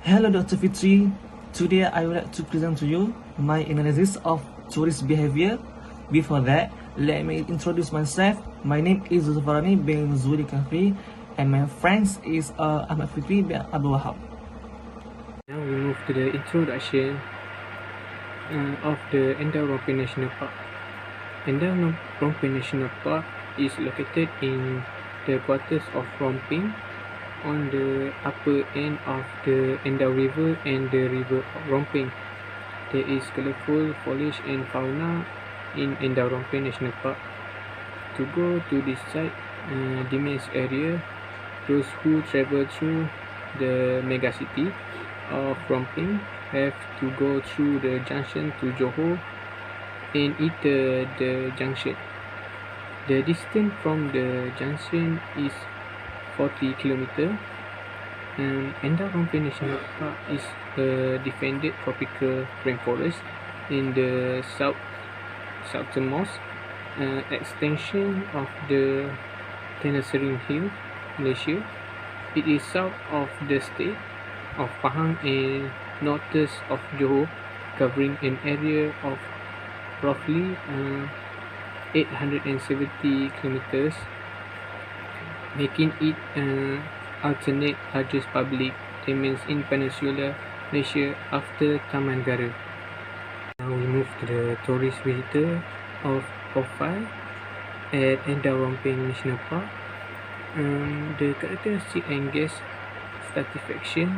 Hello Dr. FITRI, today I would like to present to you my analysis of tourist behavior. Before that, let me introduce myself. My name is Zul Zafarani Bin Zulikafli and my friends is Ahmad FIKRI bin WAHAB. Now we move to the introduction of the Endau Rompin National Park. Endau Rompin National Park is located in the quarters of Rompin on the upper end of the Endau River and the River Rompin. There is colorful foliage and fauna in Endau Rompin National Park. To go to this site, immense area, those who travel through the megacity of Rompin have to go through the junction to Johor and enter the junction. The distance from the junction is 40 km. Endau Rompin National Park is a defended tropical rainforest in the southernmost extension of the Tenasserim Hill, Malaysia. It is south of the state of Pahang and northeast of Johor, covering an area of roughly 870 kilometers, making it alternate largest public domain in Peninsular Malaysia after Taman Negara. Now we move to the tourist visitor of profile at Endau Rompin National Park. The characteristic and guest satisfaction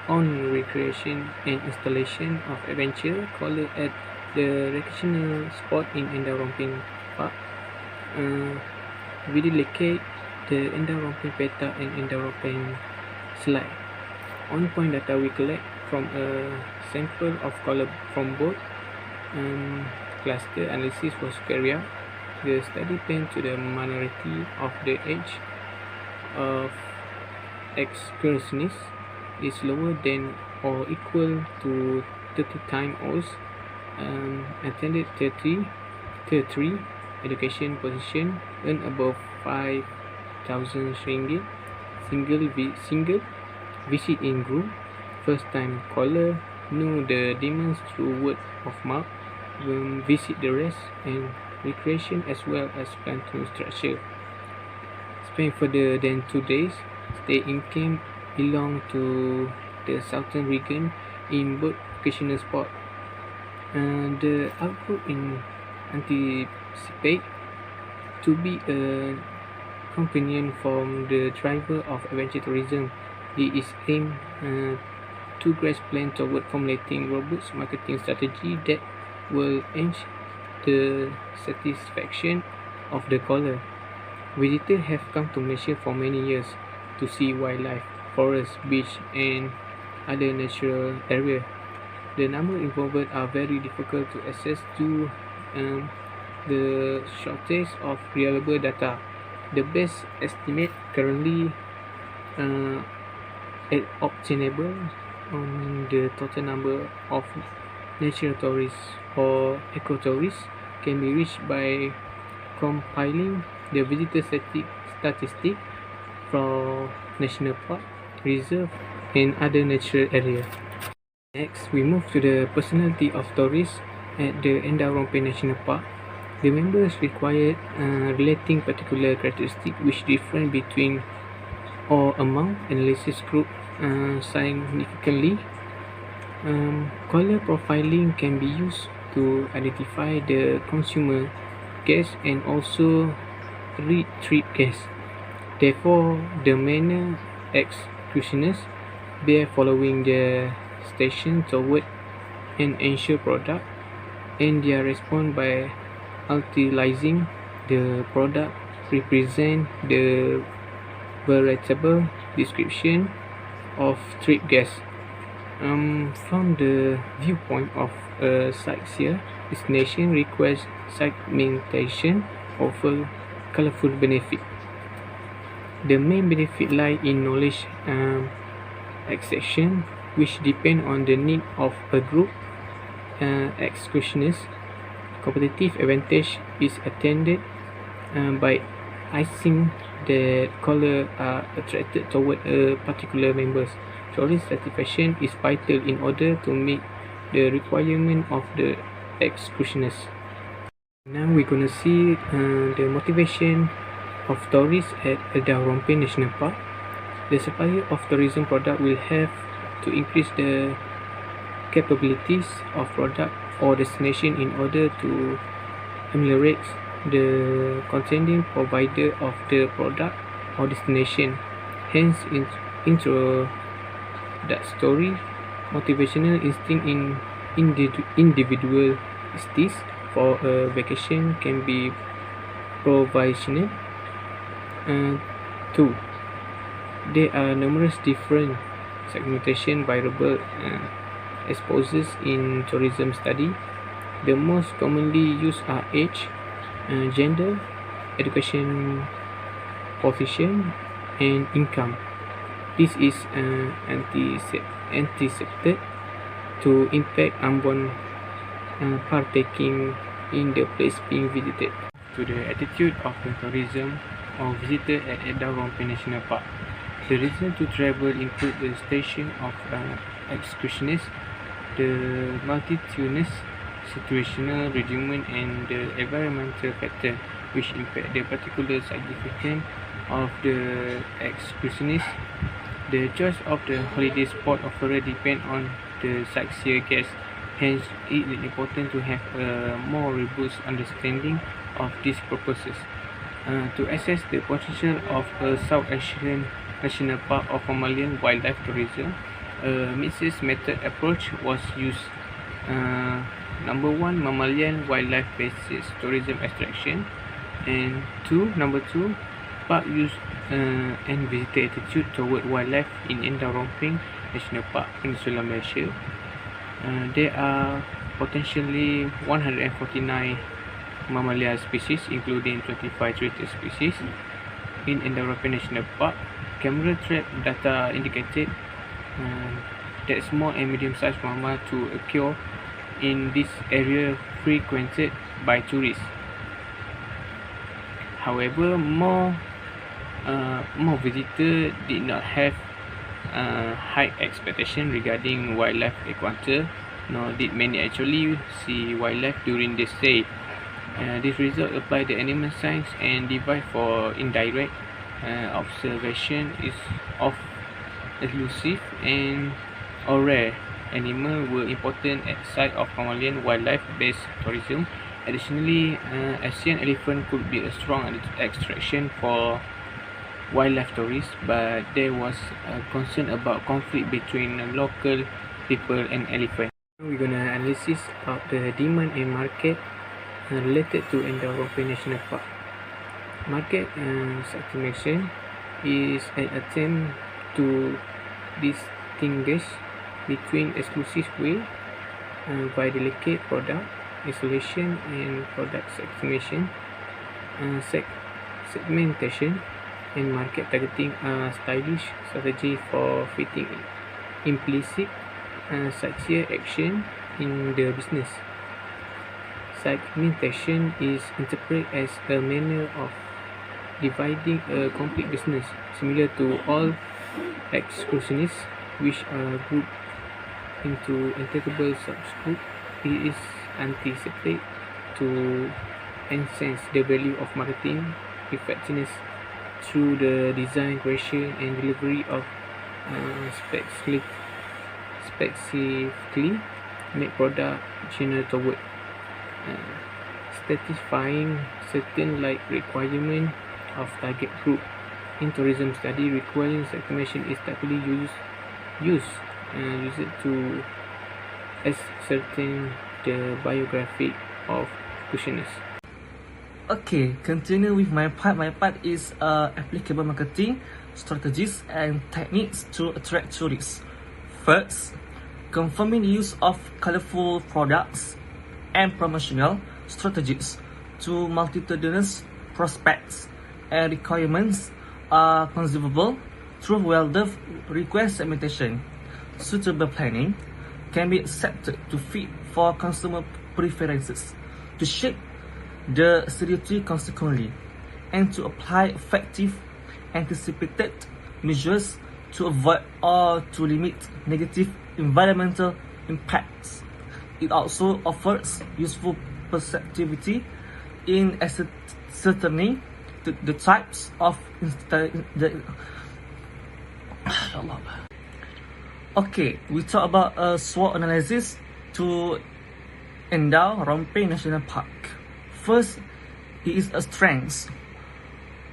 on recreation and installation of adventure color at the recreational spot in Endau Rompin Park. We locate the Endau Rompin Peta and Endau Rompin slide. On point data we collect from a sample of color from both cluster analysis was carried out. The study plan to the minority of the age of excursionists is lower than or equal to 30 times olds, attended tier 3 education position, earn above 5,000 ringgit, single visit in group, first time caller, know the demands through word of mouth, visit the rest and recreation as well as planting structure. Spend further than 2 days, stay in camp, belong to the southern region in both occasional spot. The outgroup in anticipate to be a companion from the driver of adventure tourism. It is aimed to grasp plan toward formulating robust marketing strategy that will enhance the satisfaction of the caller. Visitors have come to Malaysia for many years to see wildlife, forest, beach and other natural areas. The number involved are very difficult to access due the shortage of reliable data. The best estimate currently obtainable on the total number of natural tourists or eco-tourists can be reached by compiling the visitor statistic from national park, reserve and other natural areas. Next, we move to the personality of tourists at the Endau Rompin National Park. The members required relating particular characteristics which differ between or among analysis group significantly. Caller profiling can be used to identify the consumer guest and also read trip guests. Therefore, the manner excursionists bear following their station toward an ensure product and their response by utilizing the product represent the veritable description of trip guests. From the viewpoint of a sightseer, destination requires segmentation offer colorful benefit. The main benefit lie in knowledge extraction, which depend on the need of a group excursionists. Competitive advantage is attained by icing the caller are attracted toward a particular members. tourist satisfaction is vital in order to meet the requirement of the excursionists. Now we're gonna see the motivation of tourists at Endau Rompin National Park. The supplier of tourism product will have to increase the capabilities of product or destination in order to ameliorate the contending provider of the product or destination. Hence, intro that story, motivational instinct in individualities for a vacation can be provisional. 2. There are numerous different segmentation variable exposures in tourism study. The most commonly used are age, gender, education position, and income. This is anticipated to impact unborn partaking in the place being visited. To the attitude of the tourism or visitor at Endau Rompin National Park. The reason to travel include the station of excursionists, the multitudinous situational regime, and the environmental factor which impact the particular significance of the excursionist. The choice of the holiday spot offered depend on the sightseer guest. Hence, it is important to have a more robust understanding of these purposes. To assess the potential of a South Asian National Park of mammalian wildlife tourism, a mixed method approach was used. Number 1, mammalian wildlife basis tourism extraction, and number 2, park use and visitor attitude toward wildlife in Endau Rompin National Park, Peninsular Malaysia. There are potentially 149 mammalia species, including 25 threatened species in Endau Rompin National Park. Camera trap data indicated that small and medium-sized mammal to occur in this area frequented by tourists. However, more visitors did not have high expectation regarding wildlife encounter, nor did many actually see wildlife during their stay. This result apply the animal science and divide for indirect observation is of elusive and or rare animals were important at site of mammalian wildlife based tourism. Additionally, Asian elephant could be a strong attraction for wildlife tourists, but there was a concern about conflict between local people and elephant. We're gonna analysis of the demand and market related to Endau Rompin National Park. Market segmentation is an attempt to distinguish between exclusive way by delicate product isolation and product segmentation. Segmentation and market targeting are stylish strategy for fitting implicit sightseer action in the business. Segmentation is interpreted as a manner of dividing a complete business, similar to all excursionists, which are grouped into integral subgroups. It is anticipated to enhance the value of marketing effectiveness through the design, creation, and delivery of specifically made product general toward satisfying certain like requirement of target group. In tourism study, requiring segmentation is typically used to ascertain the biography of questioners. Okay, continue with my part. My part is applicable marketing strategies and techniques to attract tourists. First, confirming the use of colorful products and promotional strategies to multitudinous prospects and requirements are conceivable through well-developed request segmentation. Suitable planning can be accepted to fit for consumer preferences, to shape the stereotype consequently, and to apply effective anticipated measures to avoid or to limit negative environmental impacts. It also offers useful perspectivity in ascertaining the types of Okay, we talk about a SWOT analysis to Endau Rompin National Park. First, it is a strength.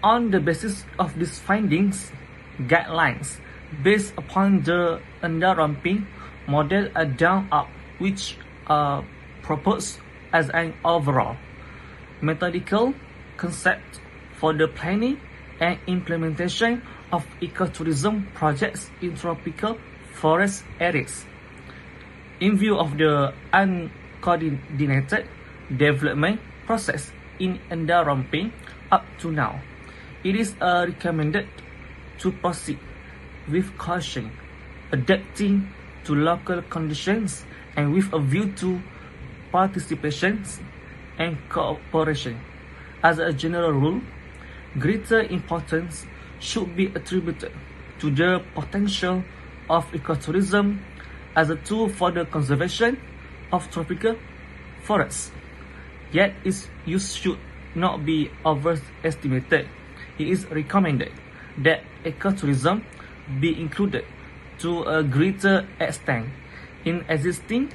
On the basis of these findings, guidelines based upon the Endau Rompin model are drawn up, which are proposed as an overall methodical concept for the planning and implementation of ecotourism projects in tropical forest areas. In view of the uncoordinated development process in Endau Rompin up to now, it is recommended to proceed with caution, adapting to local conditions and with a view to participation and cooperation. As a general rule, greater importance should be attributed to the potential of ecotourism as a tool for the conservation of tropical forests. Yet its use should not be overestimated. It is recommended that ecotourism be included to a greater extent in existing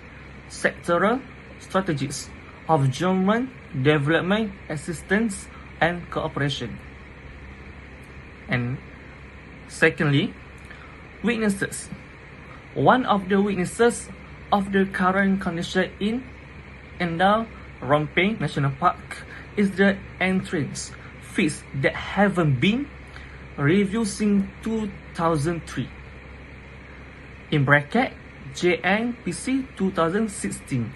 sectoral strategies of joint development assistance and cooperation. And secondly, weaknesses. One of the weaknesses of the current condition in Endau Rompin National Park is the entrance fees that haven't been reviewed since 2003. In bracket JNPC 2016,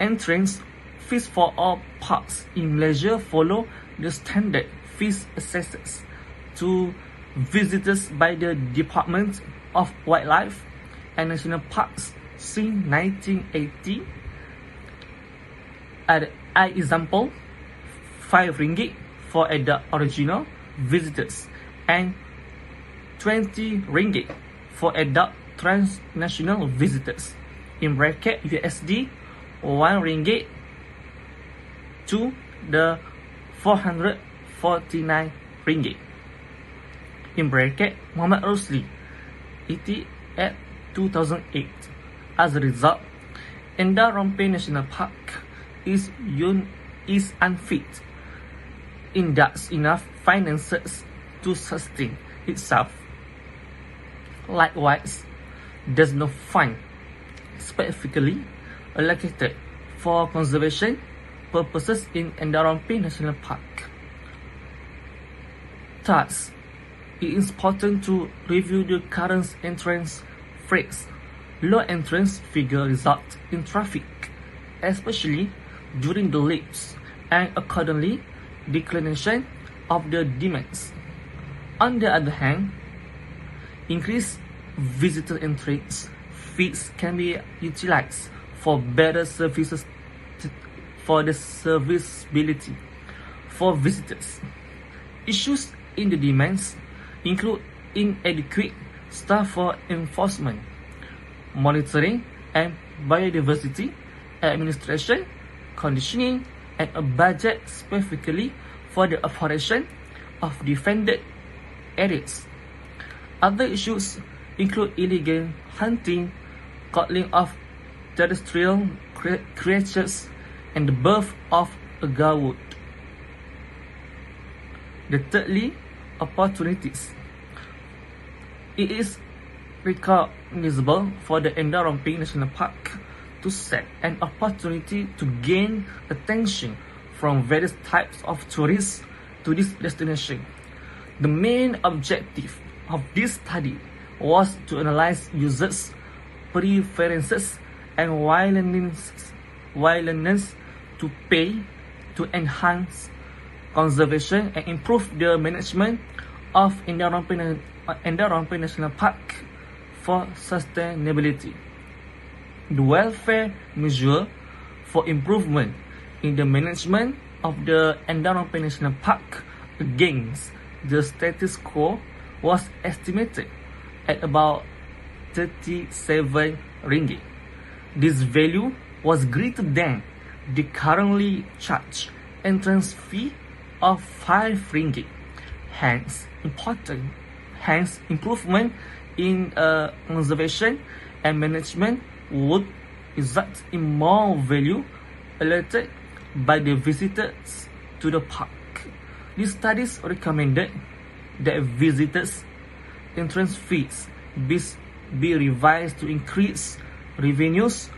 entrance fees for all parks in Malaysia follow the standard fees assessed to visitors by the Department of Wildlife and National Parks since 1980. As an example, RM5 for adult original visitors and RM20 for adult transnational visitors. In bracket USD RM1 to the RM449. In bracket Muhammad Rosli 80 at 2008. As a result, Endau Rompin National Park is unfit in that enough finances to sustain itself. Likewise, there's no fund specifically allocated for conservation purposes in Endau Rompin National Park. Thus, it is important to review the current entrance rates. Low entrance figure result in traffic, especially during the leaps, and accordingly, declination of the demands. On the other hand, increased visitor entrance fees can be utilized for better services for the serviceability for visitors. Issues in the demands include inadequate staff for enforcement, monitoring and biodiversity, administration, conditioning, and a budget specifically for the operation of defended areas. Other issues include illegal hunting, culling of terrestrial creatures, and the birth of agarwood. The thirdly, opportunities. It is recognizable for the Endau Rompin National Park to set an opportunity to gain attention from various types of tourists to this destination. The main objective of this study was to analyze users' preferences and willingness to pay to enhance conservation and improve the management of Endau Rompin National Park for sustainability. The welfare measure for improvement in the management of the Endau Rompin National Park against the status quo was estimated at about 37 ringgit. This value was greater than the currently charged entrance fee of 5 ringgit. Hence, improvement in conservation and management would result in more value alerted by the visitors to the park. These studies recommended that visitors' entrance fees be revised to increase revenues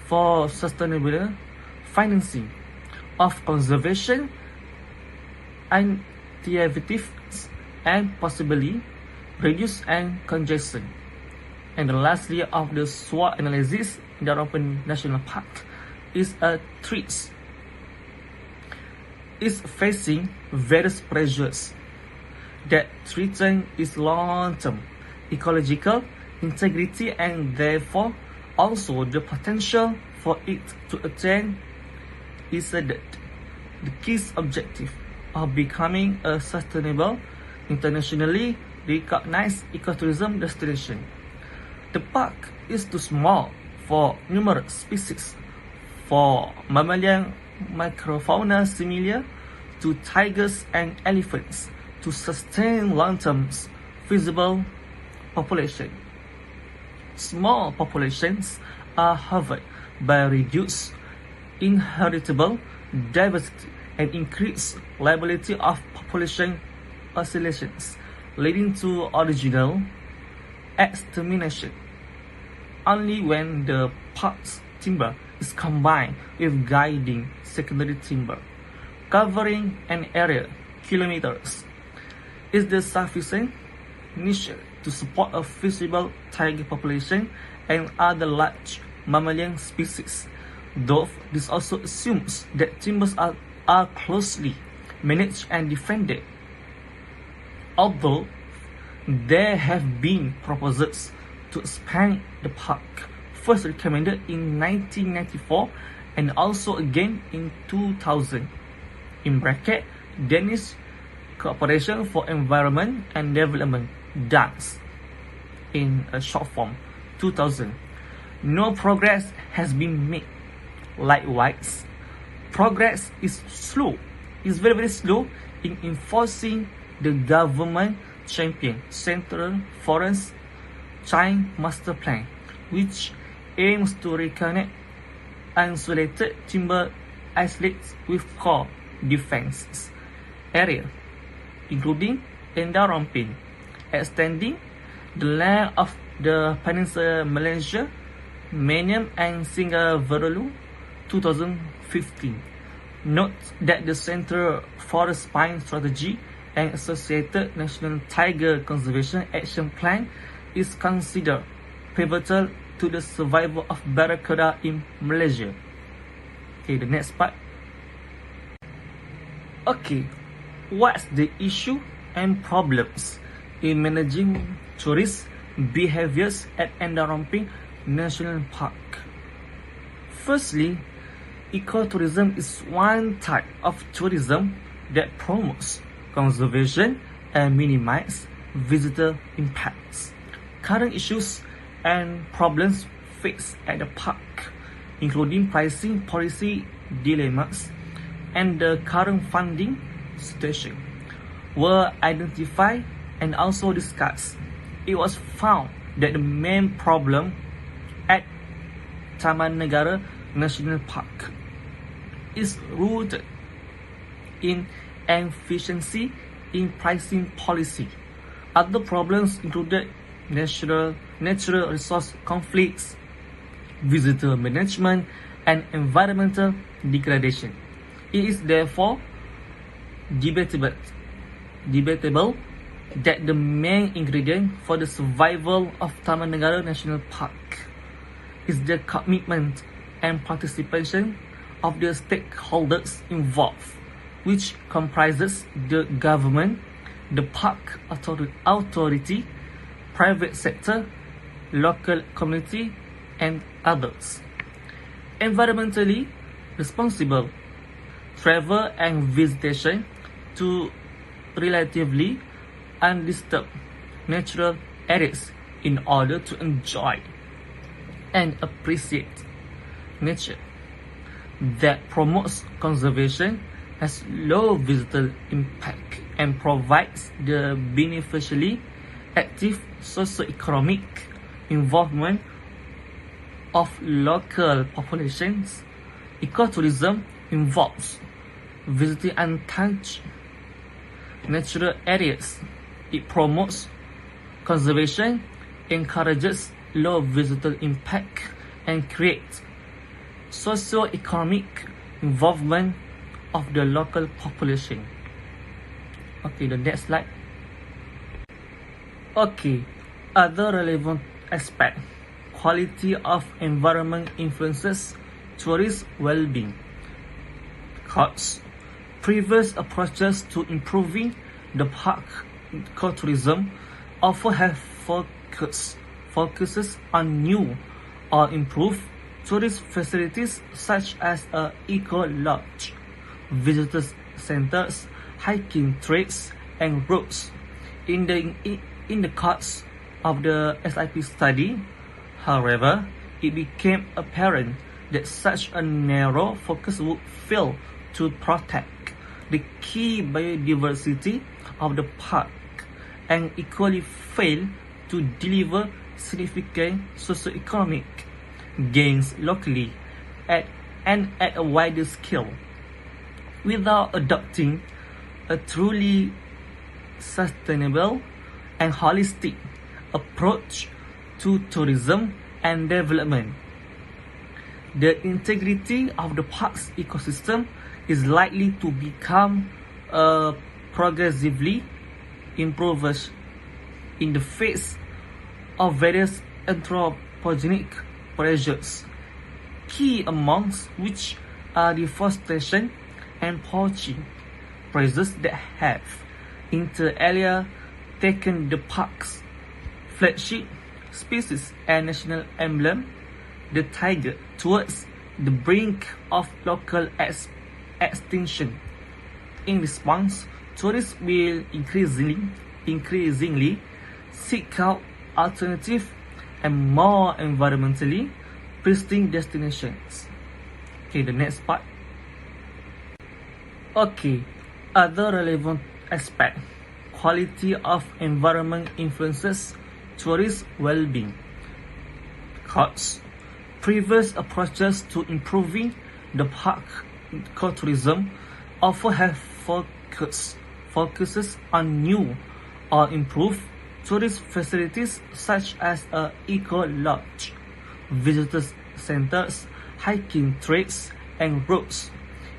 for sustainable financing of conservation activities and possibly reduce congestion. And lastly, of the SWOT analysis in the Rompin National Park is a threat is facing various pressures that threaten its long-term ecological integrity and therefore also the potential for it to attain is the key objective of becoming a sustainable, internationally recognized ecotourism destination. The park is too small for numerous species, for mammalian microfauna similar to tigers and elephants, to sustain long-term feasible population. Small populations are harmed by reduced inheritable diversity and increased liability of population oscillations, leading to original extermination. Only when the park's timber is combined with guiding secondary timber, covering an area kilometers, is the sufficient niche to support a feasible tiger population and other large mammalian species. Though this also assumes that timbers are closely managed and defended. Although there have been proposals to expand the park, first recommended in 1994 and also again in 2000, in bracket Danish Cooperation for Environment and Development, DANS, in a short form, 2000. No progress has been made. Likewise, progress is very slow in enforcing the government champion Central Forest Chain Master Plan, which aims to reconnect isolated timber isolates with core defense area, including Endau Rompin, extending the length of the Peninsula Malaysia, Maniam and Singavarulu, 2015. Note that the Central Forest Pine Strategy and associated National Tiger Conservation Action Plan is considered pivotal to the survival of barracuda in Malaysia. Okay, the next part. Okay, what's the issue and problems in managing tourist behaviors at Endau Rompin National Park? Firstly, ecotourism is one type of tourism that promotes conservation and minimizes visitor impacts. Current issues and problems faced at the park, including pricing policy dilemmas and the current funding situation, were identified and also discussed. It was found that the main problem at Taman Negara National Park is rooted in inefficiency in pricing policy. Other problems included natural resource conflicts, visitor management, and environmental degradation. It is therefore debatable that the main ingredient for the survival of Taman Negara National Park is the commitment and participation of the stakeholders involved, which comprises the government, the park authority, private sector, local community, and others. Environmentally responsible travel and visitation to relatively undisturbed natural areas in order to enjoy and appreciate nature, that promotes conservation, has low visitor impact, and provides the beneficially active socio-economic involvement of local populations. Ecotourism involves visiting untouched natural areas. It promotes conservation, encourages low visitor impact, and creates socio-economic involvement of the local population. Okay, the next slide. Okay, other relevant aspect. Quality of environment influences tourist well-being. Because previous approaches to improving the park ecotourism often have focuses on new or improved tourist facilities such as a eco-lodge, visitor centers, hiking trails, and roads. In the course of the SIP study, however, it became apparent that such a narrow focus would fail to protect the key biodiversity of the park and equally fail to deliver significant socio-economic gains locally and at a wider scale. Without adopting a truly sustainable and holistic approach to tourism and development, the integrity of the park's ecosystem is likely to become progressively impoverished in the face of various anthropogenic pressures, key amongst which are deforestation and poaching, pressures that have inter alia taken the park's flagship species and national emblem, the tiger, towards the brink of local extinction. In response, tourists will increasingly seek out alternative and more environmentally pristine destinations. Okay, the next part. Okay, other relevant aspect. Quality of environment influences tourist well-being. Because previous approaches to improving the park ecotourism often have focuses on new or improved tourist facilities such as a eco-lodge, visitor centers, hiking trails, and roads.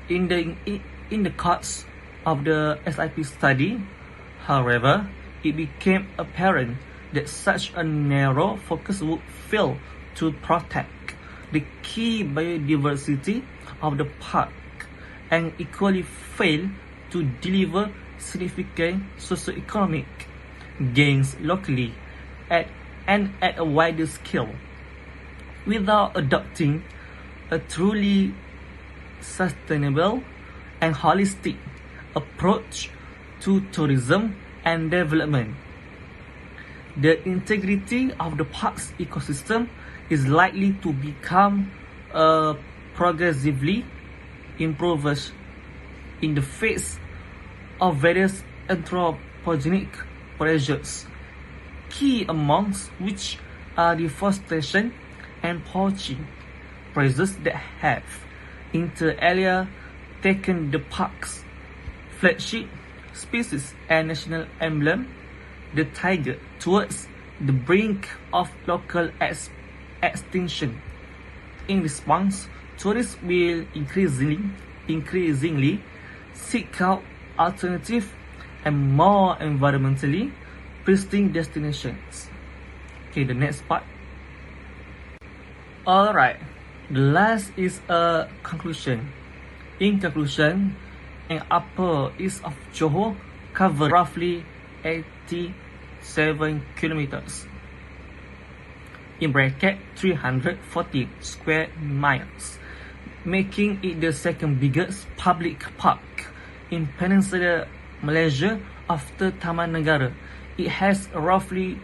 In the course of the SIP study, however, it became apparent that such a narrow focus would fail to protect the key biodiversity of the park and equally fail to deliver significant socio-economic gains locally and at a wider scale. Without adopting a truly sustainable and holistic approach to tourism and development, the integrity of the park's ecosystem is likely to become progressively impoverished in the face of various anthropogenic pressures, key amongst which are deforestation and poaching, pressures that have inter alia taken the park's flagship species and national emblem, the tiger, towards the brink of local extinction. In response, tourists will increasingly seek out alternative and more environmentally pristine destinations. Okay, the next part. Alright, the last is a conclusion. In conclusion, an upper east of Johor cover roughly 87 kilometers, in bracket 340 square miles, making it the second biggest public park in Peninsular Malaysia after Taman Negara. It has roughly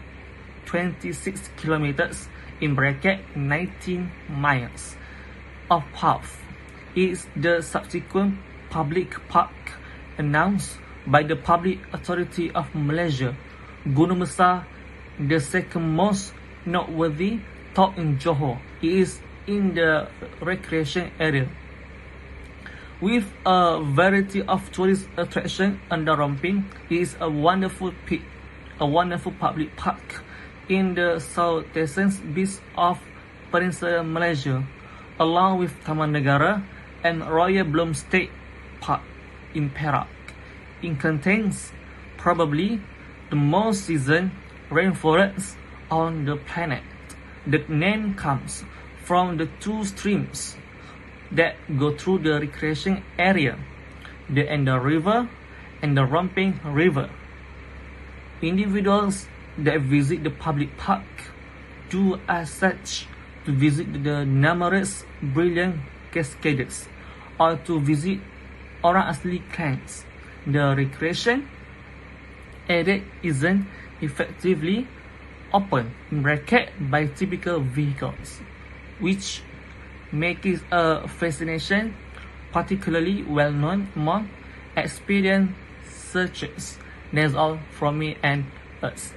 26 kilometers in bracket 19 miles of path is the subsequent public park announced by the Public Authority of Malaysia. Gunung Besar, the second most noteworthy top in Johor, is in the recreation area. With a variety of tourist attraction under Rompin, it is a wonderful public park in the southeastern beach of Peninsular Malaysia, along with Taman Negara and Royal Bloom State Park in Perak. It contains probably the most seasoned rainforest on the planet. The name comes from the two streams that go through the recreation area, the Endau River and the Rompin River. Individuals that visit the public park do as such to visit the numerous brilliant cascades or to visit orang asli clans. The recreation area isn't effectively open in bracket by typical vehicles, which make it a fascination particularly well known among experienced searchers. That's all from me and us.